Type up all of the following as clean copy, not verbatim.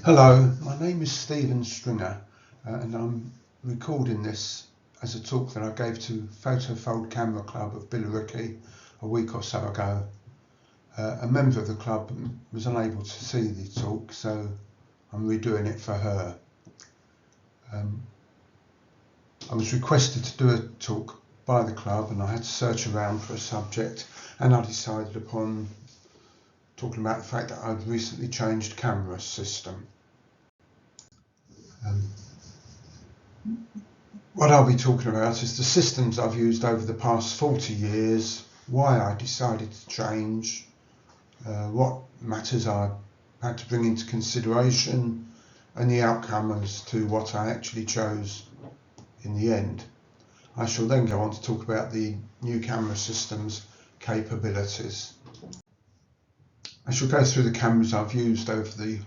Hello, my name is Stephen Stringer and I'm recording this as a talk that I gave to Photo Fold Camera Club of Billericay a week or so ago. A member of the club was unable to see the talk, so I'm redoing it for her. I was requested to do a talk by the club and I had to search around for a subject, and I decided upon talking about the fact that I'd recently changed camera system. What I'll be talking about is the systems I've used over the past 40 years, why I decided to change, what matters I had to bring into consideration, and the outcome as to what I actually chose in the end. I shall then go on to talk about the new camera system's capabilities. I shall go through the cameras I've used over the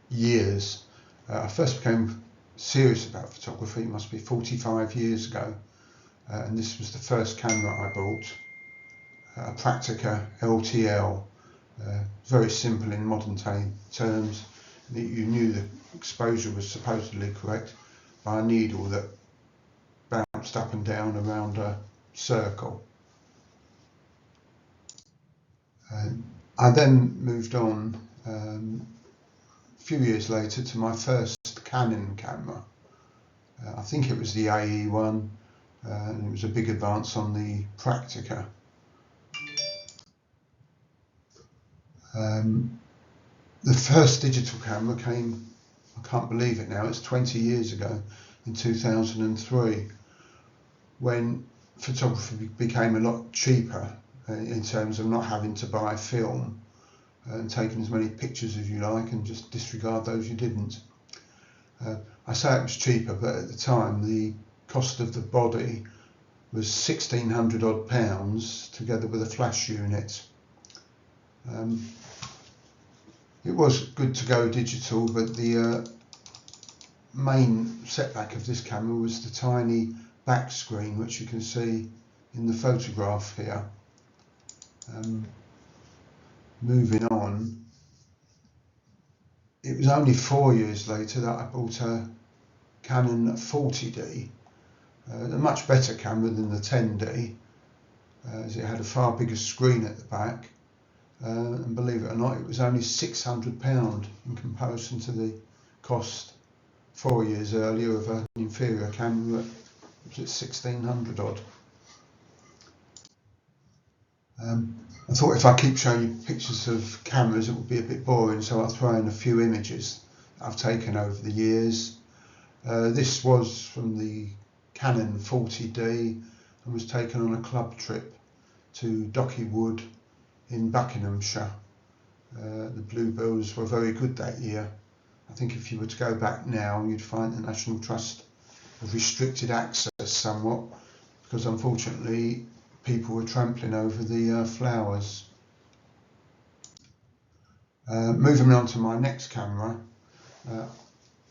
years. I first became serious about photography, it must be 45 years ago, and this was the first camera I bought, a Praktica LTL, very simple in modern terms. You knew the exposure was supposedly correct by a needle that bounced up and down around a circle. I then moved on a few years later to my first Canon camera. I think it was the AE one, and it was a big advance on the Praktica. The first digital camera came, I can't believe it now, it's 20 years ago, in 2003, when photography became a lot cheaper in terms of not having to buy film and taking as many pictures as you like and just disregard those you didn't. I say it was cheaper, but at the time the cost of the body was £1,600 odd together with a flash unit. It was good to go digital, but the main setback of this camera was the tiny back screen, which you can see in the photograph here. Moving on, it was only 4 years later that I bought a Canon 40D, a much better camera than the 10D, as it had a far bigger screen at the back, and believe it or not, it was only £600 in comparison to the cost 4 years earlier of an inferior camera that was at £1,600 odd. I thought if I keep showing you pictures of cameras it would be a bit boring, so I'll throw in a few images that I've taken over the years. This was from the Canon 40D and was taken on a club trip to Docky Wood in Buckinghamshire. The Bluebells were very good that year. I think if you were to go back now you'd find the National Trust have restricted access somewhat, because unfortunately people were trampling over the flowers. Moving on to my next camera,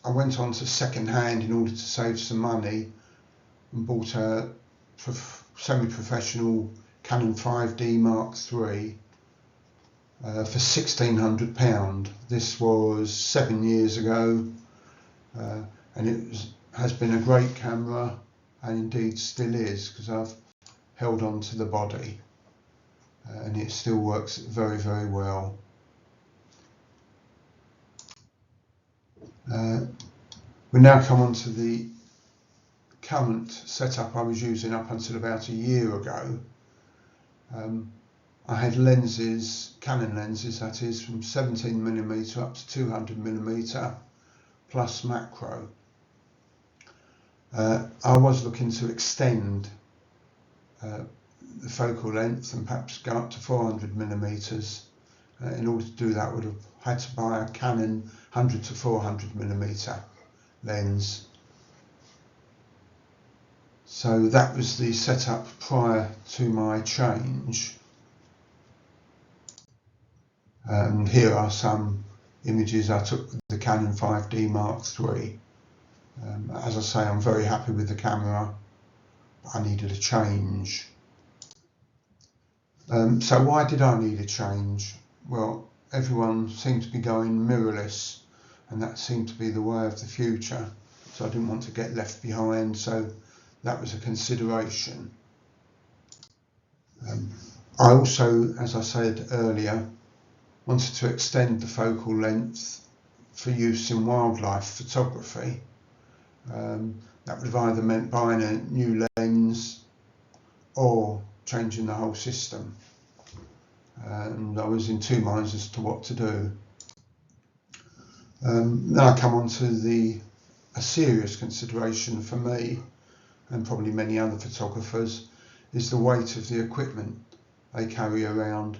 I went on to second hand in order to save some money and bought a semi-professional Canon 5D Mark III for £1,600. This was 7 years ago, and it has been a great camera, and indeed still is, because I've held on to the body and it still works very, very well. We now come on to the current setup I was using up until about a year ago. I had lenses, Canon lenses that is, from 17mm up to 200mm plus macro. I was looking to extend the focal length and perhaps go up to 400mm. In order to do that, I would have had to buy a Canon 100 to 400mm lens. So that was the setup prior to my change. And here are some images I took with the Canon 5D Mark III. As I say, I'm very happy with the camera. I needed a change. So why did I need a change? Well, everyone seemed to be going mirrorless and that seemed to be the way of the future, so I didn't want to get left behind, so that was a consideration. I also, as I said earlier, wanted to extend the focal length for use in wildlife photography. That would have either meant buying a new lens or changing the whole system, and I was in two minds as to what to do. Now I come on to a serious consideration for me, and probably many other photographers, is the weight of the equipment they carry around.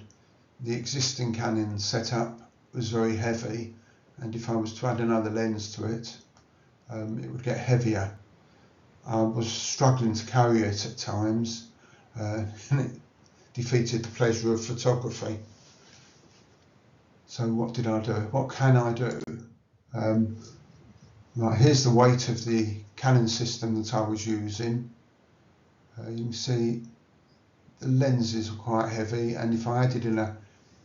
The existing Canon setup was very heavy, and if I was to add another lens to it, it would get heavier. I was struggling to carry it at times, and it defeated the pleasure of photography. So what did I do? What can I do? Right, here's the weight of the Canon system that I was using. You can see the lenses are quite heavy, and if I added in a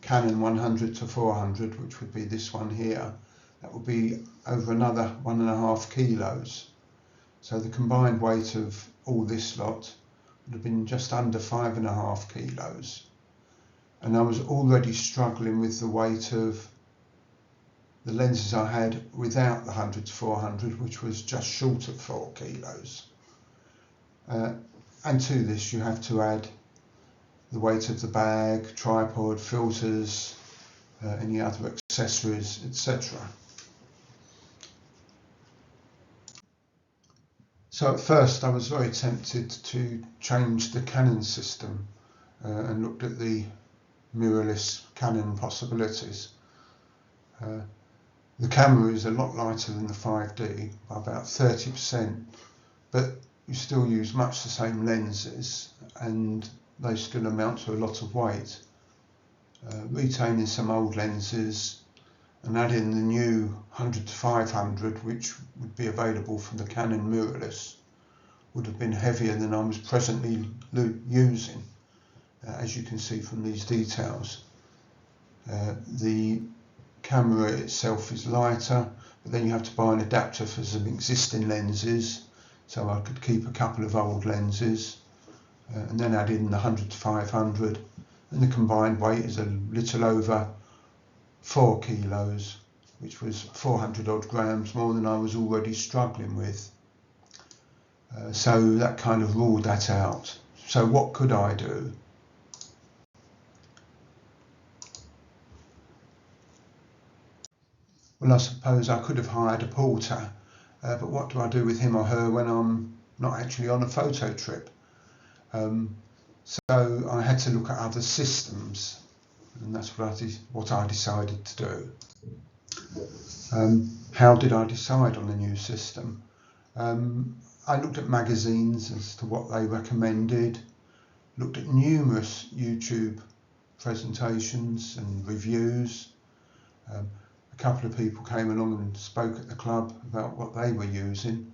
Canon 100 to 400, which would be this one here, that would be over another 1.5 kilos. So the combined weight of all this lot would have been just under 5.5 kilos. And I was already struggling with the weight of the lenses I had without the 100 to 400, which was just short of 4 kilos. And to this you have to add the weight of the bag, tripod, filters, any other accessories, etc. So at first I was very tempted to change the Canon system and looked at the mirrorless Canon possibilities. The camera is a lot lighter than the 5D, by about 30%, but you still use much the same lenses and they still amount to a lot of weight. Retaining some old lenses and adding the new 100 to 500, which would be available from the Canon mirrorless, would have been heavier than I was presently using, as you can see from these details. The camera itself is lighter, but then you have to buy an adapter for some existing lenses, so I could keep a couple of old lenses and then add in the 100 to 500, and the combined weight is a little over 4 kilos, which was 400 odd grams more than I was already struggling with. So that kind of ruled that out. So what could I do? Well, I suppose I could have hired a porter, but what do I do with him or her when I'm not actually on a photo trip? So I had to look at other systems, and that's what I decided to do. How did I decide on the new system? I looked at magazines as to what they recommended, looked at numerous YouTube presentations and reviews. A couple of people came along and spoke at the club about what they were using.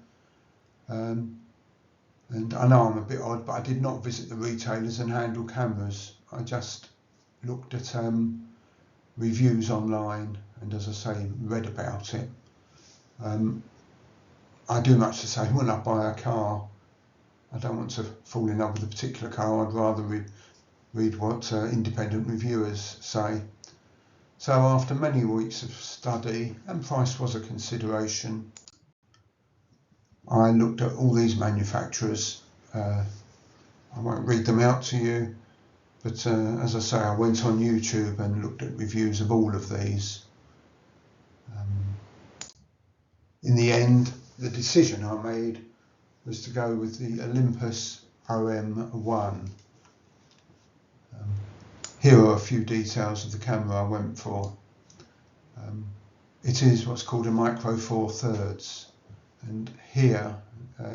And I know I'm a bit odd, but I did not visit the retailers and handle cameras. I just looked at reviews online and, as I say, read about it. I do much the same when I buy a car. I don't want to fall in love with a particular car. I'd rather read what independent reviewers say. So after many weeks of study, and price was a consideration, I looked at all these manufacturers. I won't read them out to you, but as I say, I went on YouTube and looked at reviews of all of these. In the end, the decision I made was to go with the Olympus OM1. Here are a few details of the camera I went for. It is what's called a micro four thirds, and here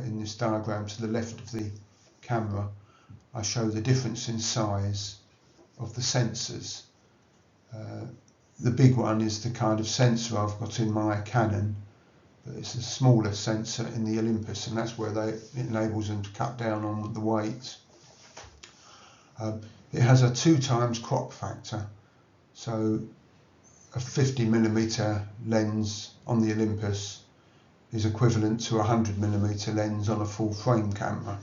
in this diagram to the left of the camera I show the difference in size of the sensors. The big one is the kind of sensor I've got in my Canon, but it's a smaller sensor in the Olympus, and that's where it enables them to cut down on the weight. It has a 2 times crop factor, so a 50mm lens on the Olympus is equivalent to a 100mm lens on a full frame camera.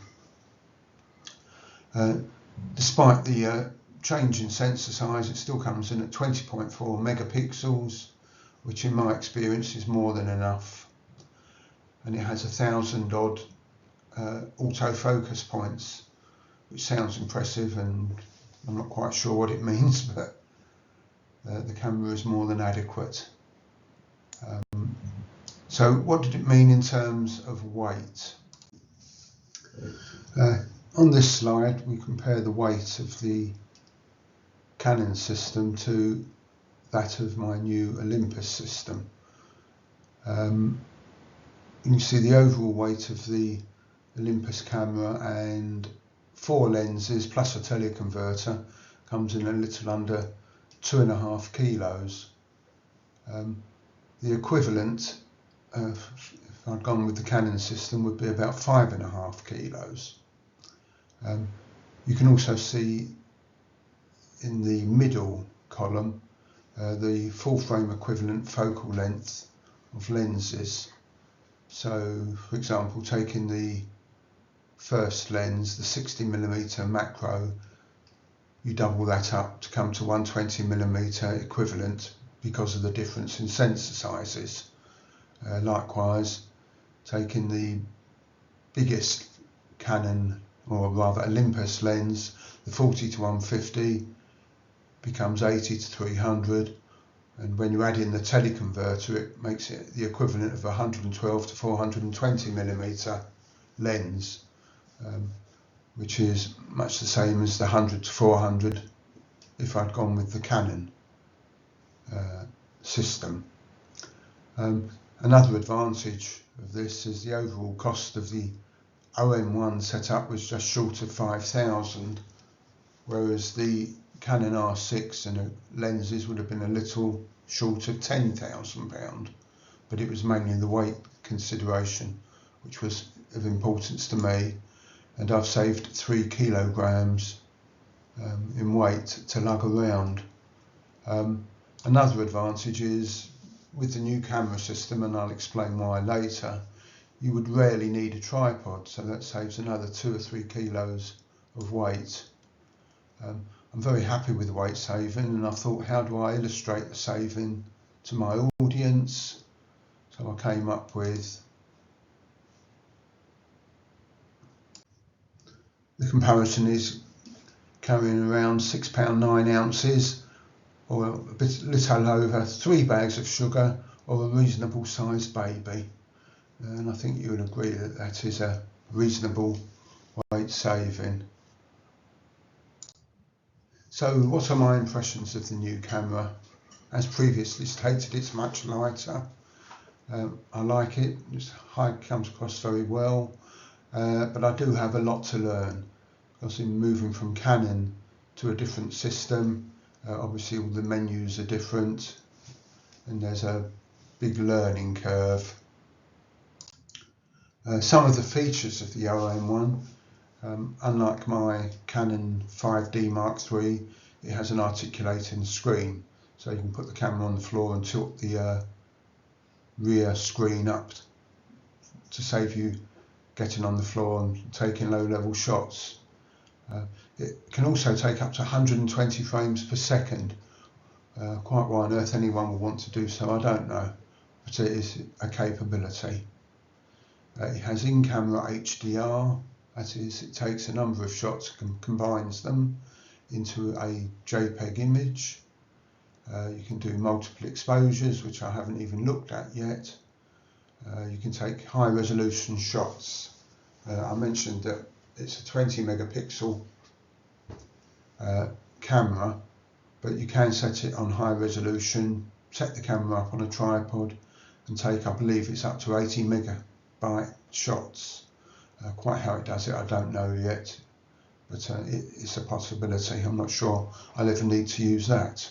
Despite the change in sensor size, it still comes in at 20.4 megapixels, which in my experience is more than enough. And it has 1,000 odd autofocus points, which sounds impressive, and I'm not quite sure what it means, but the camera is more than adequate. So what did it mean in terms of weight? On this slide we compare the weight of the Canon system to that of my new Olympus system. You can see the overall weight of the Olympus camera and 4 lenses plus a teleconverter comes in a little under 2.5 kilos. The equivalent, if I'd gone with the Canon system, would be about 5.5 kilos. You can also see in the middle column the full frame equivalent focal length of lenses. So, for example, taking the first lens, the 60mm macro, you double that up to come to 120mm equivalent because of the difference in sensor sizes. Likewise, taking the biggest Canon, or rather Olympus lens, the 40 to 150 becomes 80 to 300, and when you add in the teleconverter it makes it the equivalent of 112 to 420mm lens, which is much the same as the 100 to 400 if I'd gone with the Canon system. Another advantage of this is the overall cost of the OM1 setup was just short of 5,000, whereas the Canon R6 and lenses would have been a little short of £10,000, but it was mainly the weight consideration which was of importance to me, and I've saved 3 kilograms in weight to lug around. Another advantage is with the new camera system, and I'll explain why later, you would rarely need a tripod, so that saves another 2 or 3 kilos of weight. I'm very happy with the weight saving, and I thought, how do I illustrate the saving to my audience? So I came up with the comparison is carrying around £6.9 or a little over 3 bags of sugar or a reasonable sized baby. And I think you would agree that that is a reasonable weight saving. So what are my impressions of the new camera? As previously stated, it's much lighter. I like it, its height comes across very well, but I do have a lot to learn, because in moving from Canon to a different system, obviously all the menus are different and there's a big learning curve. Some of the features of the OM1, unlike my Canon 5D Mark III, it has an articulating screen, so you can put the camera on the floor and tilt the rear screen up to save you getting on the floor and taking low-level shots. It can also take up to 120 frames per second. Quite why on earth anyone would want to do so, I don't know, but it is a capability. It has in-camera HDR, that is, it takes a number of shots and combines them into a JPEG image. You can do multiple exposures, which I haven't even looked at yet. You can take high resolution shots. I mentioned that it's a 20 megapixel camera, but you can set it on high resolution, set the camera up on a tripod and take, I believe it's up to 80 megabyte shots. Quite how it does it I don't know yet, but it's a possibility. I'm not sure I'll ever need to use that.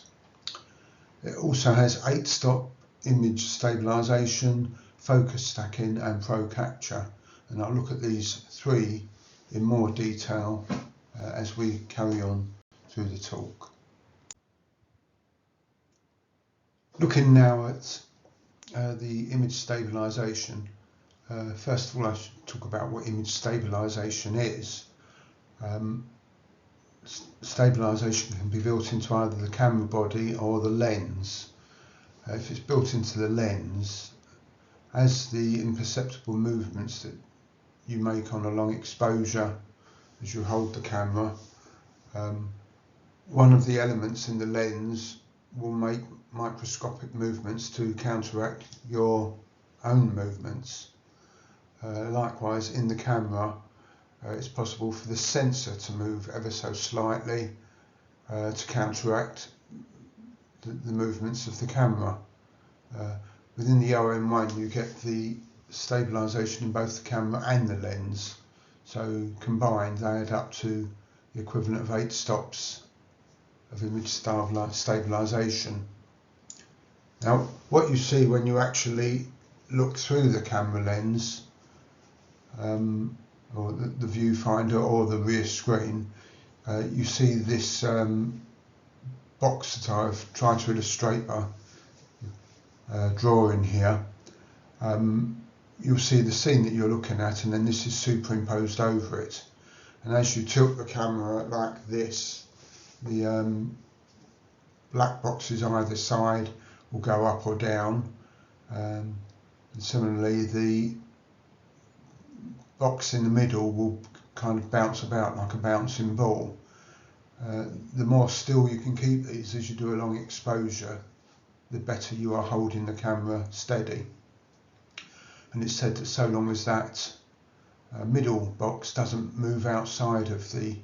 It also has 8-stop image stabilization, focus stacking and pro capture, and I'll look at these 3 in more detail as we carry on through the talk. Looking now at the image stabilisation, first of all I should talk about what image stabilisation is. Stabilisation can be built into either the camera body or the lens. If it's built into the lens, as the imperceptible movements that you make on a long exposure as you hold the camera, one of the elements in the lens will make microscopic movements to counteract your own movements. Likewise, in the camera, it's possible for the sensor to move ever so slightly to counteract the movements of the camera. Within the OM1 you get the stabilisation in both the camera and the lens, so combined they add up to the equivalent of 8 stops of image stabilisation. Now what you see when you actually look through the camera lens or the viewfinder or the rear screen, you see this box that I've tried to illustrate by drawing here. You'll see the scene that you're looking at, and then this is superimposed over it, and as you tilt the camera like this, the black boxes either side will go up or down, and similarly the box in the middle will kind of bounce about like a bouncing ball. The more still you can keep these as you do a long exposure, the better you are holding the camera steady. And it's said that so long as that middle box doesn't move outside of the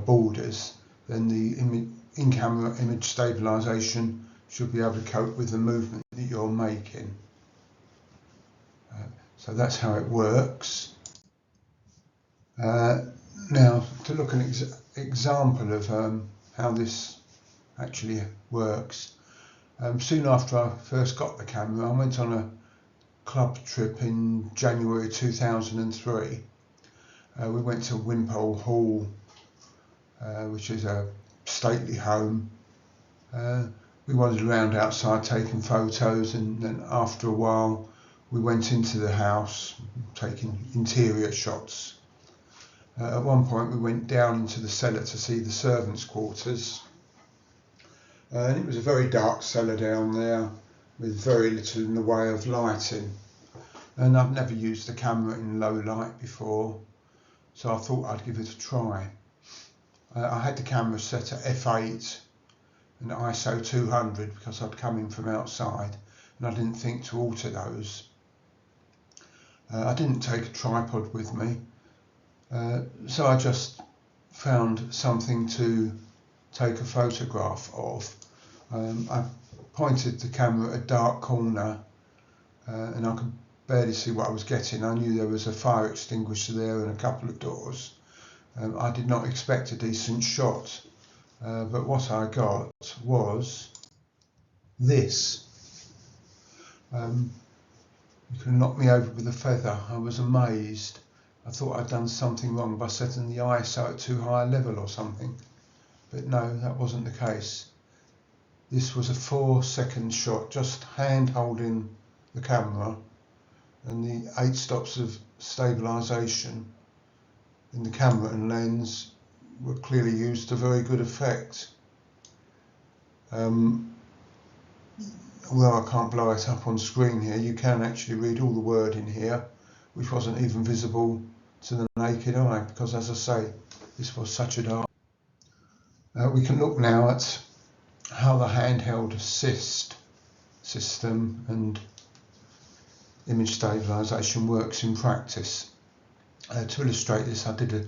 borders, then the in-camera image stabilisation should be able to cope with the movement that you're making. So that's how it works. Now to look at an example of how this actually works. Soon after I first got the camera, I went on a club trip in January 2003. We went to Wimpole Hall, which is a stately home. We wandered around outside taking photos, and then after a while we went into the house taking interior shots. At one point we went down into the cellar to see the servants' quarters, and it was a very dark cellar down there with very little in the way of lighting, and I've never used the camera in low light before, so I thought I'd give it a try. I had the camera set at f8 and ISO 200 because I'd come in from outside and I didn't think to alter those. I didn't take a tripod with me, so I just found something to take a photograph of. I pointed the camera at a dark corner and I could barely see what I was getting. I knew there was a fire extinguisher there and a couple of doors. I did not expect a decent shot, but what I got was this. You can knock me over with a feather. I was amazed. I thought I'd done something wrong by setting the ISO at too high a level or something, but no, that wasn't the case. This was a 4-second shot, just hand holding the camera, and the 8 stops of stabilisation in the camera and lens were clearly used to very good effect. Although I can't blow it up on screen here, you can actually read all the word in here, which wasn't even visible to the naked eye, because as I say, this was such a dark. We can look now at how the handheld assist system and image stabilisation works in practice. To illustrate this, I did a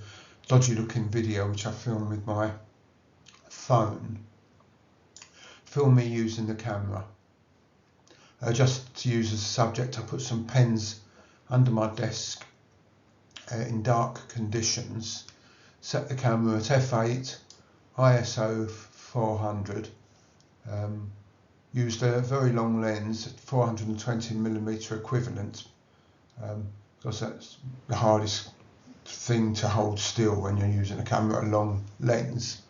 dodgy looking video which I filmed with my phone. Film me using the camera. Just to use as a subject, I put some pens under my desk in dark conditions, set the camera at f8, ISO 400, used a very long lens at 420mm equivalent, because that's the hardest thing to hold still when you're using a camera at a long lens,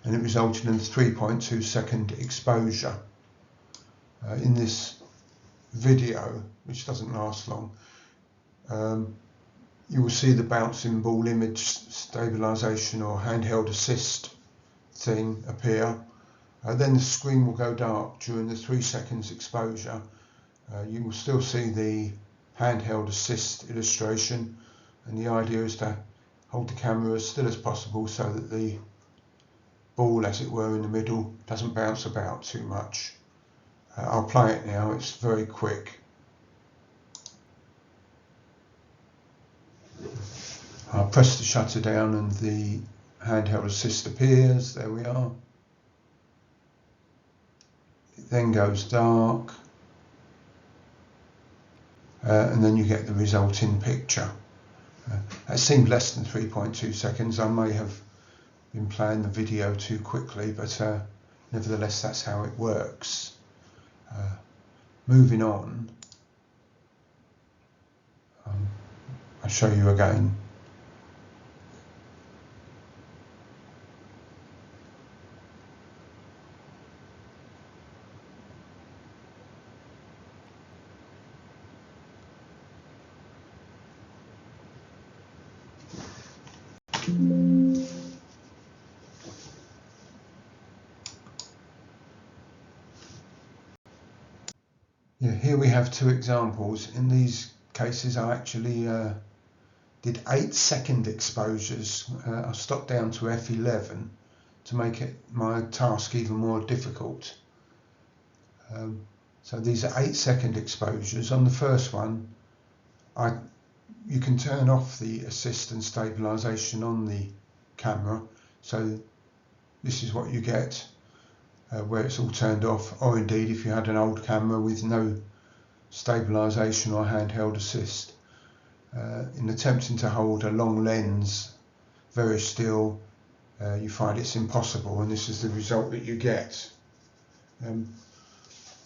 and it resulted in a 3.2 second exposure. In this video, which doesn't last long, you will see the bouncing ball image stabilisation or handheld assist thing appear. Then the screen will go dark during the 3 seconds exposure. You will still see the handheld assist illustration, and the idea is to hold the camera as still as possible so that the ball, as it were, in the middle doesn't bounce about too much. I'll play it now, it's very quick. I'll press the shutter down and the handheld assist appears. There we are. It then goes dark, and then you get the resulting picture. It seemed less than 3.2 seconds. I may have been playing the video too quickly, but nevertheless that's how it works. Moving on, I'll show you again. Yeah, here we have two examples. In these cases I actually did 8-second exposures. I stopped down to f11 to make it my task even more difficult. So these are 8-second exposures. On the first one, you can turn off the assist and stabilisation on the camera. So this is what you get. Where it's all turned off, or indeed if you had an old camera with no stabilisation or handheld assist. In attempting to hold a long lens very still, you find it's impossible, and this is the result that you get.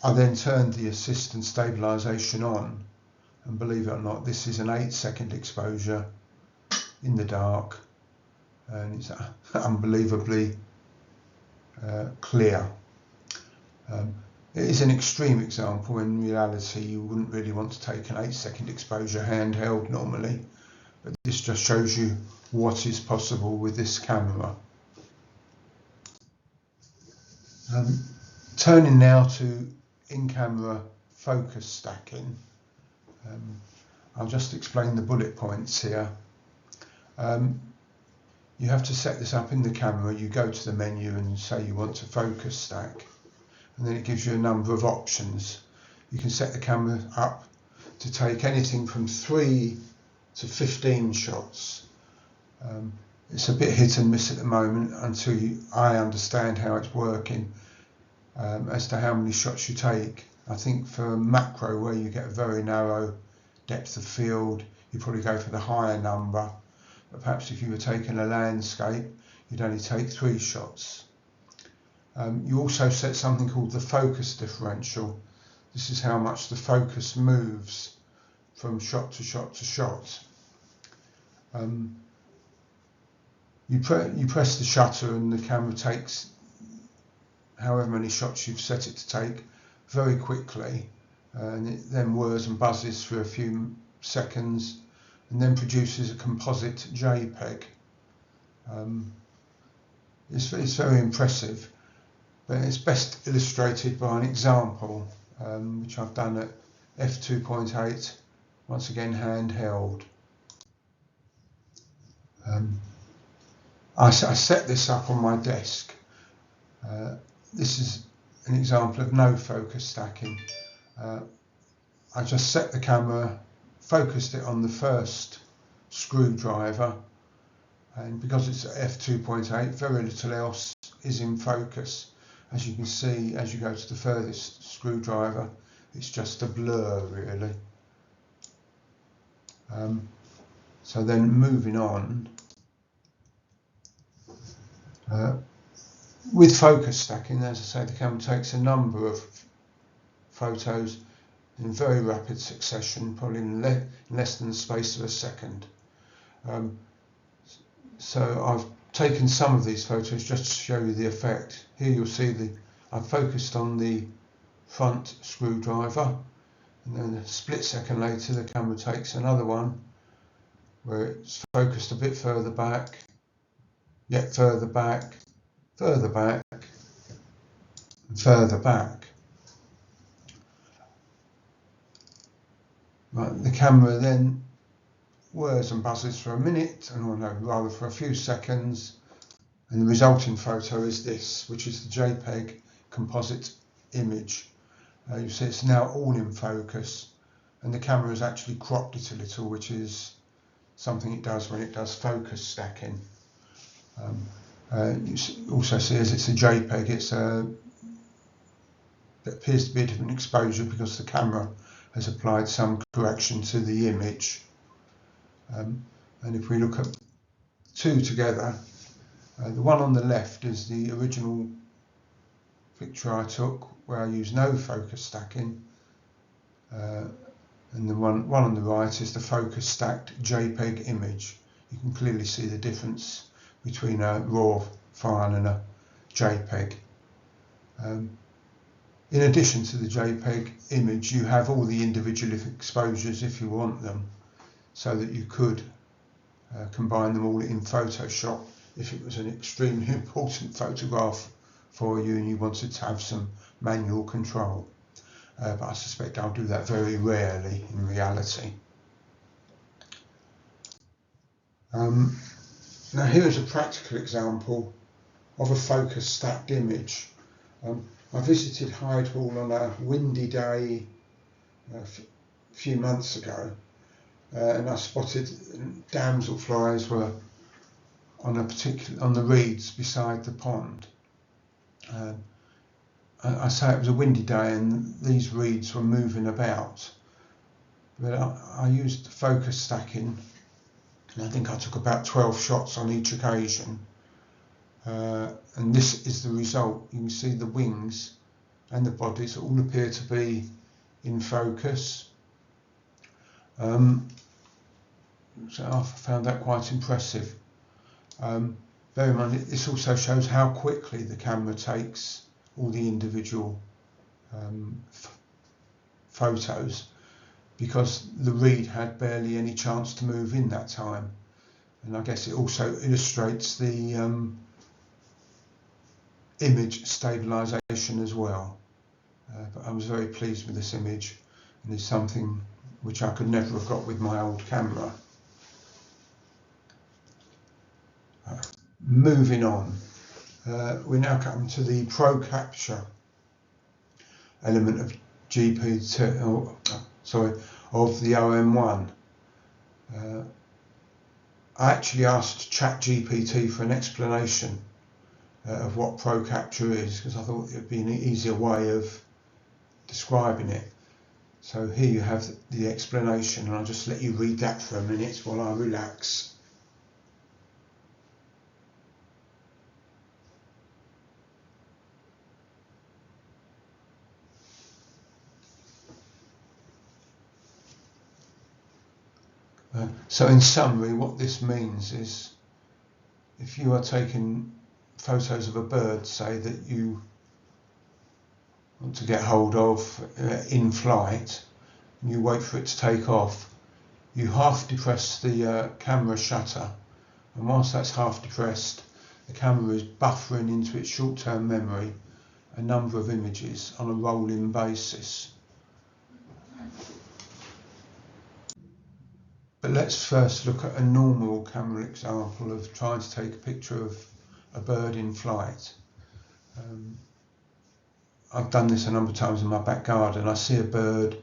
I then turned the assist and stabilisation on, and believe it or not, this is an 8-second exposure in the dark, and it's unbelievably clear. It is an extreme example. In reality, you wouldn't really want to take an 8-second exposure handheld normally, but this just shows you what is possible with this camera. Turning now to in-camera focus stacking. I'll just explain the bullet points here. You have to set this up in the camera. You go to the menu and say you want to focus stack, and then it gives you a number of options. You can set the camera up to take anything from 3 to 15 shots. It's a bit hit and miss at the moment until I understand how it's working as to how many shots you take. I think for macro, where you get a very narrow depth of field, you probably go for the higher number. But perhaps if you were taking a landscape, you'd only take 3 shots. You also set something called the focus differential. This is how much the focus moves from shot to shot to shot. You press the shutter and the camera takes however many shots you've set it to take very quickly, and it then whirs and buzzes for a few seconds, and then produces a composite JPEG. It's very impressive, but it's best illustrated by an example, which I've done at f2.8, once again handheld. I set this up on my desk. This is an example of no focus stacking. I just set the camera, focused it on the first screwdriver, and because it's at f2.8, very little else is in focus. As you can see, as you go to the furthest screwdriver, it's just a blur really. So then moving on, with focus stacking, as I say, the camera takes a number of photos in very rapid succession, probably in less than the space of a second. So I've taken some of these photos just to show you the effect. Here you'll see I've focused on the front screwdriver, and then a split second later the camera takes another one where it's focused a bit further back, yet further back, further back, and further back. Right, the camera then whirs and buzzes for a minute, or no, rather for a few seconds, and the resulting photo is this, which is the JPEG composite image. You see it's now all in focus, and the camera has actually cropped it a little, which is something it does when it does focus stacking. You also see as it's a JPEG, it appears to be a different exposure because the camera has applied some correction to the image. And if we look at two together, the one on the left is the original picture I took where I used no focus stacking, and the one on the right is the focus stacked JPEG image. You can clearly see the difference between a RAW file and a JPEG. In addition to the JPEG image, you have all the individual exposures if you want them, so that you could combine them all in Photoshop if it was an extremely important photograph for you and you wanted to have some manual control. But I suspect I'll do that very rarely in reality. Now here is a practical example of a focus stacked image. I visited Hyde Hall on a windy day a few months ago, and I spotted damselflies were on the reeds beside the pond. I say it was a windy day and these reeds were moving about, but I used focus stacking, and I think I took about 12 shots on each occasion, and this is the result. You can see the wings and the bodies all appear to be in focus. So I found that quite impressive. Bear in mind, this also shows how quickly the camera takes all the individual photos, because the reed had barely any chance to move in that time. And I guess it also illustrates the image stabilization as well. But I was very pleased with this image, and it's something which I could never have got with my old camera. Moving on, we now come to the Pro Capture element of of the OM1. I actually asked ChatGPT for an explanation of what Pro Capture is, because I thought it would be an easier way of describing it. So here you have the explanation, and I'll just let you read that for a minute while I relax. So in summary, what this means is, if you are taking photos of a bird, say, that you want to get hold of in flight, and you wait for it to take off, you half depress the camera shutter, and whilst that's half depressed, the camera is buffering into its short-term memory a number of images on a rolling basis. But let's first look at a normal camera example of trying to take a picture of a bird in flight. I've done this a number of times in my back garden. I see a bird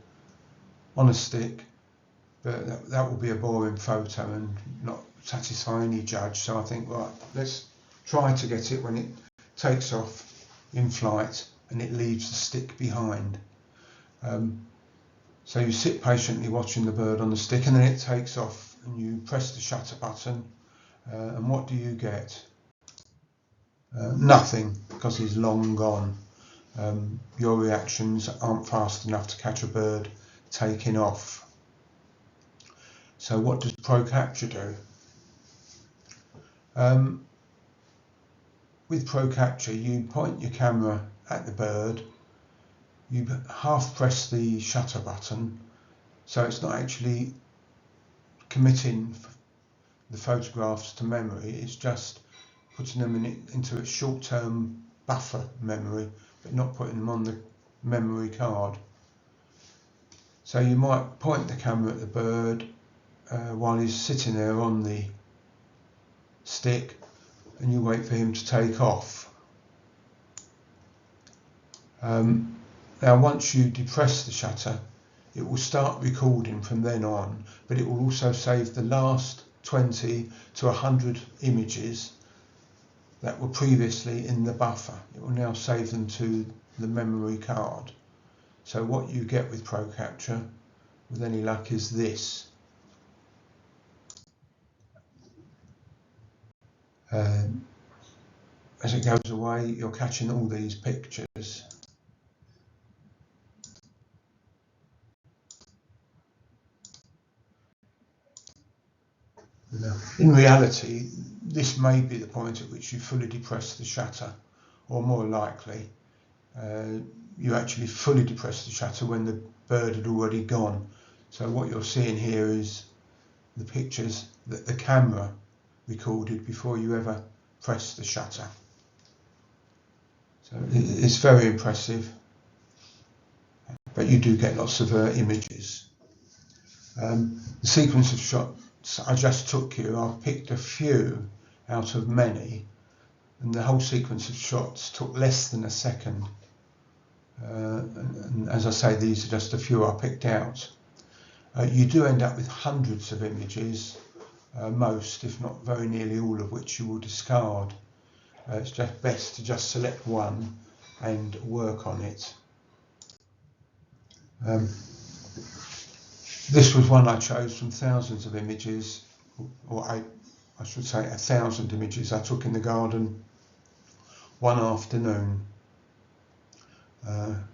on a stick, but that will be a boring photo and not satisfy any judge. So I think, right, let's try to get it when it takes off in flight and it leaves the stick behind. So you sit patiently watching the bird on the stick, and then it takes off, and you press the shutter button, and what do you get? Nothing, because he's long gone. Your reactions aren't fast enough to catch a bird taking off. So what does Pro Capture do? With Pro Capture, you point your camera at the bird, you half press the shutter button, so it's not actually committing the photographs to memory, it's just putting them into a short-term buffer memory, but not putting them on the memory card. So you might point the camera at the bird while he's sitting there on the stick, and you wait for him to take off. Now once you depress the shutter, it will start recording from then on, but it will also save the last 20 to 100 images that were previously in the buffer. It will now save them to the memory card. So what you get with Pro Capture, with any luck, is this. As it goes away, you're catching all these pictures. In reality, this may be the point at which you fully depress the shutter, or more likely, you actually fully depress the shutter when the bird had already gone. So what you're seeing here is the pictures that the camera recorded before you ever press the shutter. So it's very impressive, but you do get lots of images. The sequence of shots I just took here, I've picked a few out of many, and the whole sequence of shots took less than a second. And as I say, these are just a few I picked out. You do end up with hundreds of images, most, if not very nearly all of which you will discard. It's just best to just select one and work on it. This was one I chose from thousands of images, or I should say 1,000 images I took in the garden one afternoon. And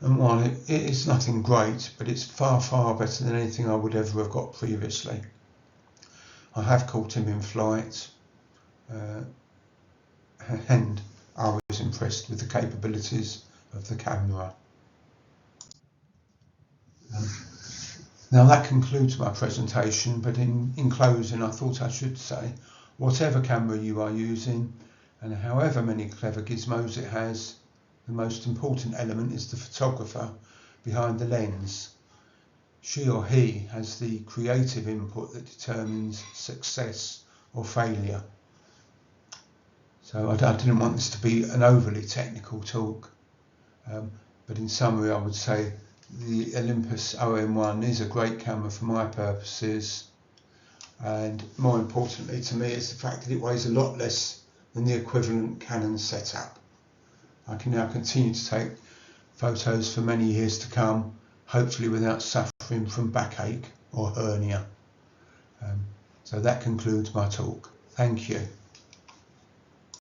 while it is nothing great, but it's far, far better than anything I would ever have got previously. I have caught him in flight, and I was impressed with the capabilities of the camera. Now that concludes my presentation, but in closing I thought I should say, whatever camera you are using, and however many clever gizmos it has, the most important element is the photographer behind the lens. She or he has the creative input that determines success or failure. So I didn't want this to be an overly technical talk, but in summary I would say the Olympus OM1 is a great camera for my purposes, and more importantly to me is the fact that it weighs a lot less than the equivalent Canon setup. I can now continue to take photos for many years to come, hopefully without suffering from backache or hernia. So that concludes my talk. Thank you.